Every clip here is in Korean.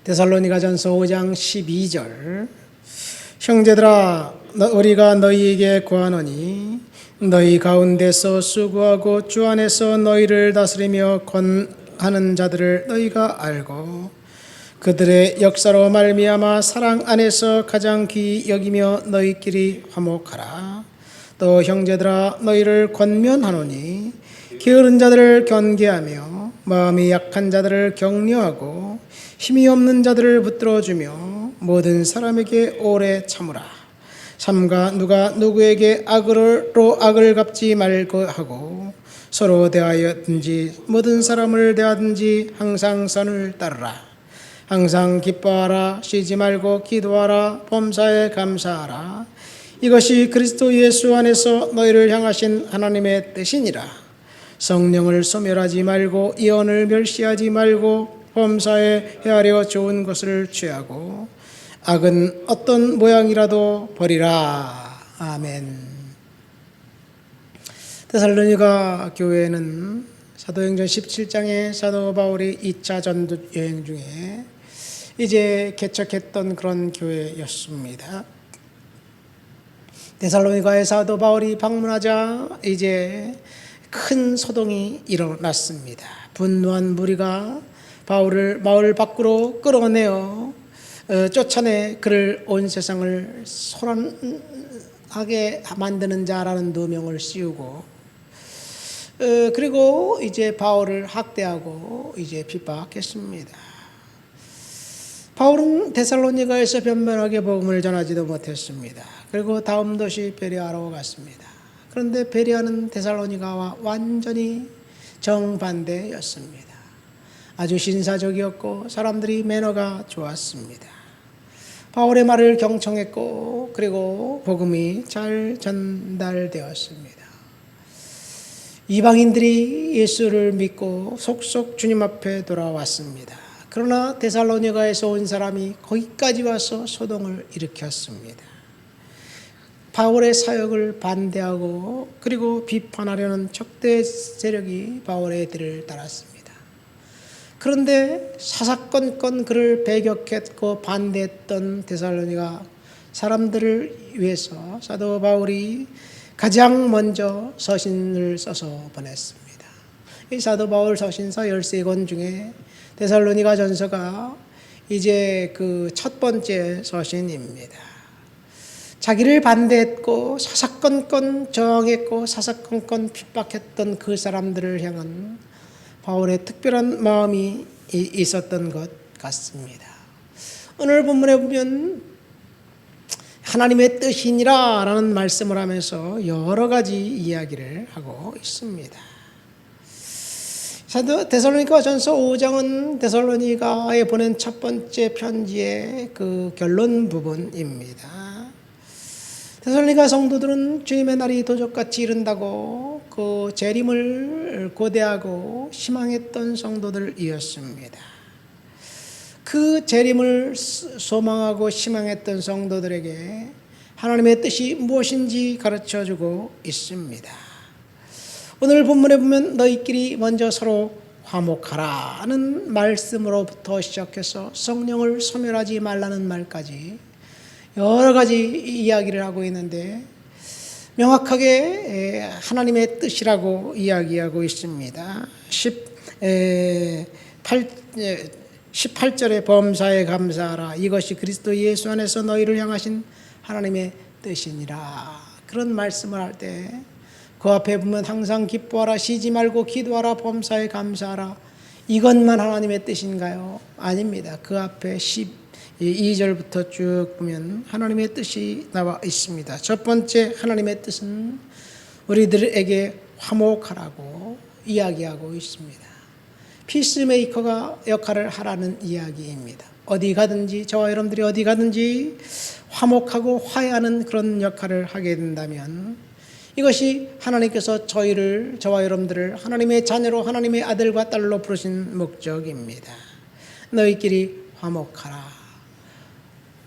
데살로니가전서 5장 12절 형제들아 우리가 너희에게 구하노니 너희 가운데서 수고하고 주 안에서 너희를 다스리며 권하는 자들을 너희가 알고 그들의 역사로 말미암아 사랑 안에서 가장 귀히 여기며 너희끼리 화목하라. 또 형제들아 너희를 권면하노니 게으른 자들을 견계하며 마음이 약한 자들을 격려하고 힘이 없는 자들을 붙들어주며 모든 사람에게 오래 참으라. 삼가 누가 누구에게 악으로 악을 갚지 말고 하고 서로 대하여든지 모든 사람을 대하든지 항상 선을 따르라. 항상 기뻐하라. 쉬지 말고 기도하라. 범사에 감사하라. 이것이 그리스도 예수 안에서 너희를 향하신 하나님의 뜻이니라. 성령을 소멸하지 말고 예언을 멸시하지 말고 범사에 헤아려 좋은 것을 취하고 악은 어떤 모양이라도 버리라. 아멘. 데살로니가 교회는 사도행전 17장에 사도 바울이 2차 전도 여행 중에 이제 개척했던 그런 교회였습니다. 데살로니가에 사도 바울이 방문하자 이제 큰 소동이 일어났습니다. 분노한 무리가 바울을 마을 밖으로 끌어내어 쫓아내 그를 온 세상을 소란하게 만드는 자라는 누명을 씌우고 그리고 이제 바울을 학대하고 이제 핍박했습니다. 바울은 데살로니가에서 변변하게 복음을 전하지도 못했습니다. 그리고 다음 도시 베레아로 갔습니다. 그런데 베레아는 데살로니가와 완전히 정반대였습니다. 아주 신사적이었고 사람들이 매너가 좋았습니다. 바울의 말을 경청했고 그리고 복음이 잘 전달되었습니다. 이방인들이 예수를 믿고 속속 주님 앞에 돌아왔습니다. 그러나 데살로니가에서 온 사람이 거기까지 와서 소동을 일으켰습니다. 바울의 사역을 반대하고 그리고 비판하려는 적대 세력이 바울의 뒤를 따랐습니다. 그런데 사사건건 그를 배격했고 반대했던 데살로니가 사람들을 위해서 사도 바울이 가장 먼저 서신을 써서 보냈습니다. 이 사도 바울 서신서 13권 중에 데살로니가 전서가 이제 그 첫 번째 서신입니다. 자기를 반대했고 사사건건 저항했고 사사건건 핍박했던 그 사람들을 향한 바울의 특별한 마음이 있었던 것 같습니다. 오늘 본문에 보면 하나님의 뜻이니라 라는 말씀을 하면서 여러 가지 이야기를 하고 있습니다. 사도 데살로니가 전서 5장은 데살로니가에 보낸 첫 번째 편지의 그 결론 부분입니다. 데살로니가 성도들은 주님의 날이 도적같이 이른다고 그 재림을 고대하고 희망했던 성도들이었습니다. 그 재림을 소망하고 희망했던 성도들에게 하나님의 뜻이 무엇인지 가르쳐주고 있습니다. 오늘 본문에 보면 너희끼리 먼저 서로 화목하라는 말씀으로부터 시작해서 성령을 소멸하지 말라는 말까지 여러 가지 이야기를 하고 있는데 명확하게 하나님의 뜻이라고 이야기하고 있습니다. 18절에 범사에 감사하라. 이것이 그리스도 예수 안에서 너희를 향하신 하나님의 뜻이니라. 그런 말씀을 할 때 그 앞에 보면 항상 기뻐하라. 쉬지 말고 기도하라. 범사에 감사하라. 이것만 하나님의 뜻인가요? 아닙니다. 그 앞에 2절부터 쭉 보면 하나님의 뜻이 나와 있습니다. 첫 번째 하나님의 뜻은 우리들에게 화목하라고 이야기하고 있습니다. 피스메이커가 역할을 하라는 이야기입니다. 어디 가든지 저와 여러분들이 어디 가든지 화목하고 화해하는 그런 역할을 하게 된다면 이것이 하나님께서 저와 여러분들을 하나님의 자녀로 하나님의 아들과 딸로 부르신 목적입니다. 너희끼리 화목하라.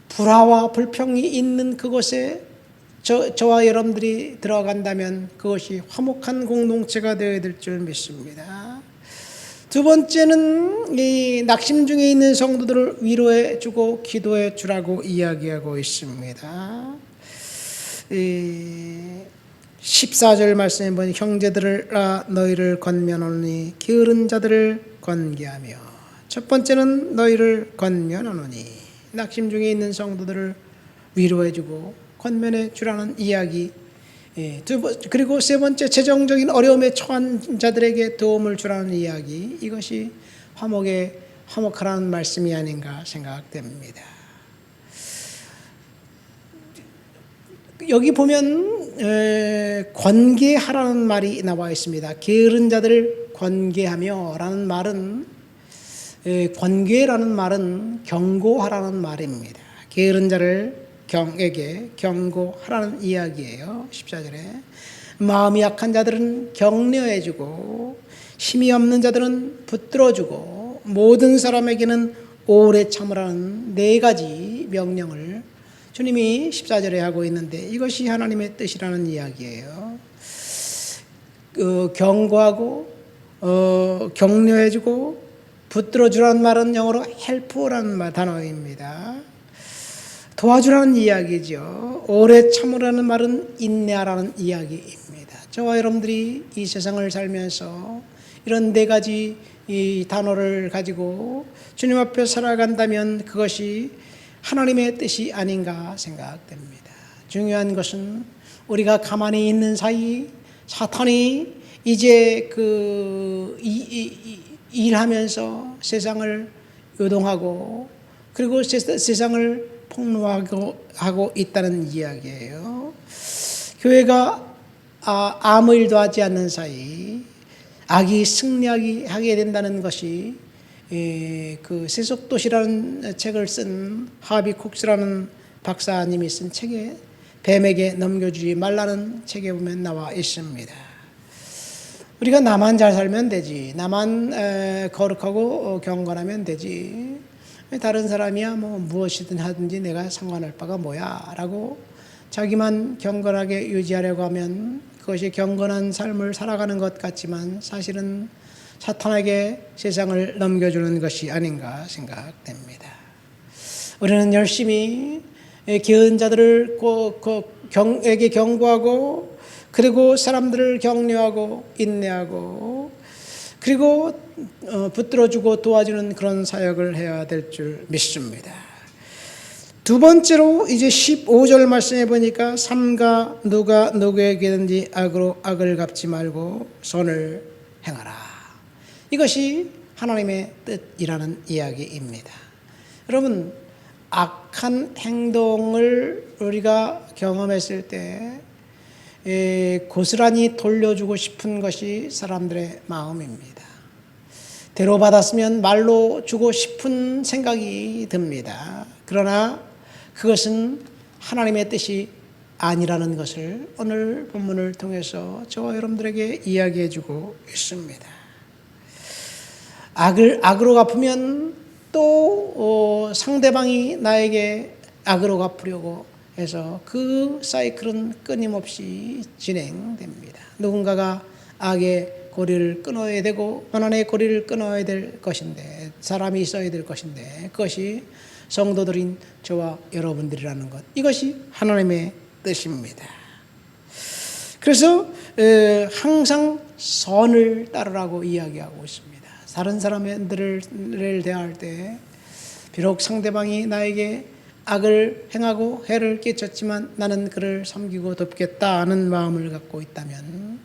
불화와 불평이 있는 그곳에 저와 여러분들이 들어간다면 그것이 화목한 공동체가 되어야 될 줄 믿습니다. 두 번째는 이 낙심 중에 있는 성도들을 위로해 주고 기도해 주라고 이야기하고 있습니다. 14절 말씀에 보니 형제들을 너희를 권면하노니 게으른 자들을 권계하며, 첫 번째는 너희를 권면하노니 낙심 중에 있는 성도들을 위로해 주고 권면해 주라는 이야기, 그리고 세 번째 재정적인 어려움에 처한 자들에게 도움을 주라는 이야기, 이것이 화목하라는 말씀이 아닌가 생각됩니다. 여기 보면 권계하라는 말이 나와 있습니다. 게으른 자들을 권계하며 라는 말은, 권계라는 말은 경고하라는 말입니다. 게으른 자를 에게 경고하라는 이야기예요. 14절에 마음이 약한 자들은 격려해주고 힘이 없는 자들은 붙들어주고 모든 사람에게는 오래 참으라는 네 가지 명령을 주님이 14절에 하고 있는데, 이것이 하나님의 뜻이라는 이야기예요. 경고하고 격려해주고 붙들어주라는 말은 영어로 help라는 단어입니다. 도와주라는 이야기죠. 오래 참으라는 말은 인내하라는 이야기입니다. 저와 여러분들이 이 세상을 살면서 이런 네 가지 이 단어를 가지고 주님 앞에 살아간다면 그것이 하나님의 뜻이 아닌가 생각됩니다. 중요한 것은 우리가 가만히 있는 사이 사탄이 이제 일하면서 세상을 요동하고 그리고 세상을 폭로하고 있다는 이야기예요. 교회가 아무 일도 하지 않는 사이 악이 승리하게 된다는 것이 그 세속도시라는 책을 쓴 하비 콕스라는 박사님이 쓴 책에 뱀에게 넘겨주지 말라는 책에 보면 나와 있습니다. 우리가 나만 잘 살면 되지, 나만 거룩하고 경건하면 되지, 다른 사람이야 뭐 무엇이든 하든지 내가 상관할 바가 뭐야 라고 자기만 경건하게 유지하려고 하면 그것이 경건한 삶을 살아가는 것 같지만 사실은 사탄에게 세상을 넘겨주는 것이 아닌가 생각됩니다. 우리는 열심히 게으른 자들을 에게 경고하고 그리고 사람들을 격려하고 인내하고 그리고 붙들어주고 도와주는 그런 사역을 해야 될 줄 믿습니다. 두 번째로 이제 15절 말씀해 보니까 삼가 누가 누구에게든지 악으로 악을 갚지 말고 선을 행하라. 이것이 하나님의 뜻이라는 이야기입니다. 여러분, 악한 행동을 우리가 경험했을 때 고스란히 돌려주고 싶은 것이 사람들의 마음입니다. 대로 받았으면 말로 주고 싶은 생각이 듭니다. 그러나 그것은 하나님의 뜻이 아니라는 것을 오늘 본문을 통해서 저와 여러분들에게 이야기해 주고 있습니다. 악으로 갚으면 또 상대방이 나에게 악으로 갚으려고 해서 그 사이클은 끊임없이 진행됩니다. 누군가가 악의 고리를 끊어야 되고 원한의 고리를 끊어야 될 것인데, 사람이 있어야 될 것인데, 그것이 성도들인 저와 여러분들이라는 것, 이것이 하나님의 뜻입니다. 그래서 항상 선을 따르라고 이야기하고 있습니다. 다른 사람들을 대할 때 비록 상대방이 나에게 악을 행하고 해를 끼쳤지만 나는 그를 섬기고 돕겠다 하는 마음을 갖고 있다면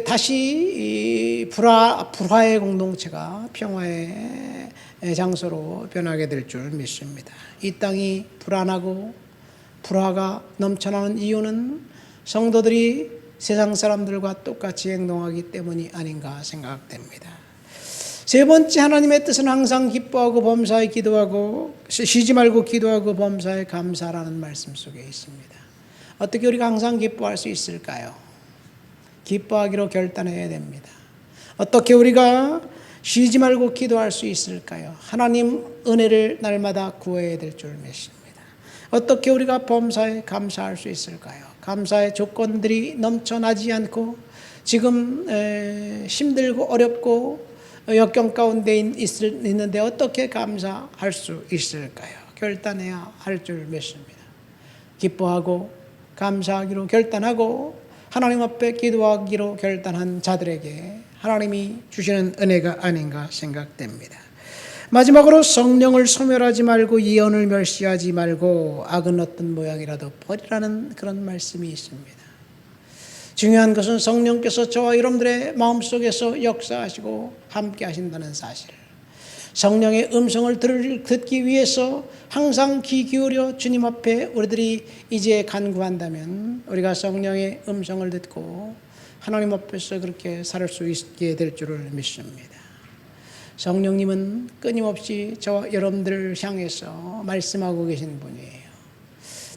다시 불화의 공동체가 평화의 장소로 변하게 될 줄 믿습니다. 이 땅이 불안하고 불화가 넘쳐나는 이유는 성도들이 세상 사람들과 똑같이 행동하기 때문이 아닌가 생각됩니다. 세 번째, 하나님의 뜻은 항상 기뻐하고 범사에 기도하고 쉬지 말고 기도하고 범사에 감사하라는 말씀 속에 있습니다. 어떻게 우리가 항상 기뻐할 수 있을까요? 기뻐하기로 결단해야 됩니다. 어떻게 우리가 쉬지 말고 기도할 수 있을까요? 하나님 은혜를 날마다 구해야 될 줄 믿습니다. 어떻게 우리가 범사에 감사할 수 있을까요? 감사의 조건들이 넘쳐나지 않고 지금 힘들고 어렵고 역경 가운데 있는데 어떻게 감사할 수 있을까요? 결단해야 할 줄 믿습니다. 기뻐하고 감사하기로 결단하고 하나님 앞에 기도하기로 결단한 자들에게 하나님이 주시는 은혜가 아닌가 생각됩니다. 마지막으로 성령을 소멸하지 말고 예언을 멸시하지 말고 악은 어떤 모양이라도 버리라는 그런 말씀이 있습니다. 중요한 것은 성령께서 저와 여러분들의 마음속에서 역사하시고 함께 하신다는 사실. 성령의 음성을 듣기 위해서 항상 귀 기울여 주님 앞에 우리들이 이제 간구한다면 우리가 성령의 음성을 듣고 하나님 앞에서 그렇게 살 수 있게 될 줄을 믿습니다. 성령님은 끊임없이 저와 여러분들을 향해서 말씀하고 계신 분이에요.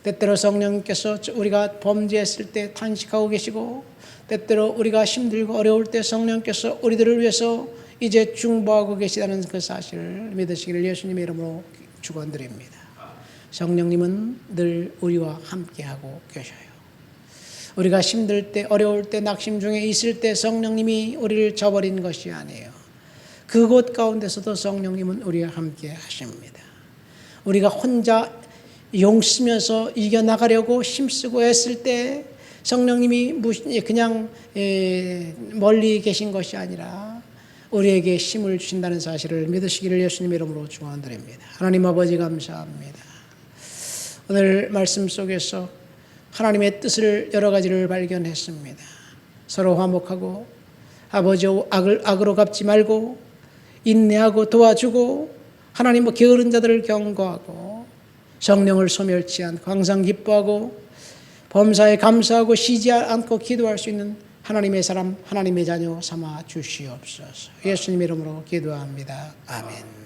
때때로 성령님께서 우리가 범죄했을 때 탄식하고 계시고 때때로 우리가 힘들고 어려울 때 성령께서 우리들을 위해서 이제 중보하고 계시다는 그 사실을 믿으시기를 예수님의 이름으로 축원드립니다. 성령님은 늘 우리와 함께하고 계셔요. 우리가 힘들 때 어려울 때 낙심 중에 있을 때 성령님이 우리를 저버린 것이 아니에요. 그곳 가운데서도 성령님은 우리와 함께 하십니다. 우리가 혼자 용 쓰면서 이겨나가려고 힘쓰고 했을 때 성령님이 그냥 멀리 계신 것이 아니라 우리에게 힘을 주신다는 사실을 믿으시기를 예수님의 이름으로 축원드립니다. 하나님 아버지 감사합니다. 오늘 말씀 속에서 하나님의 뜻을 여러 가지를 발견했습니다. 서로 화목하고 아버지 악으로 갚지 말고 인내하고 도와주고 하나님 게으른 자들을 경고하고 성령을 소멸치 않고 항상 기뻐하고 범사에 감사하고 쉬지 않고 기도할 수 있는 하나님의 사람, 하나님의 자녀 삼아 주시옵소서. 예수님 이름으로 기도합니다. 아멘.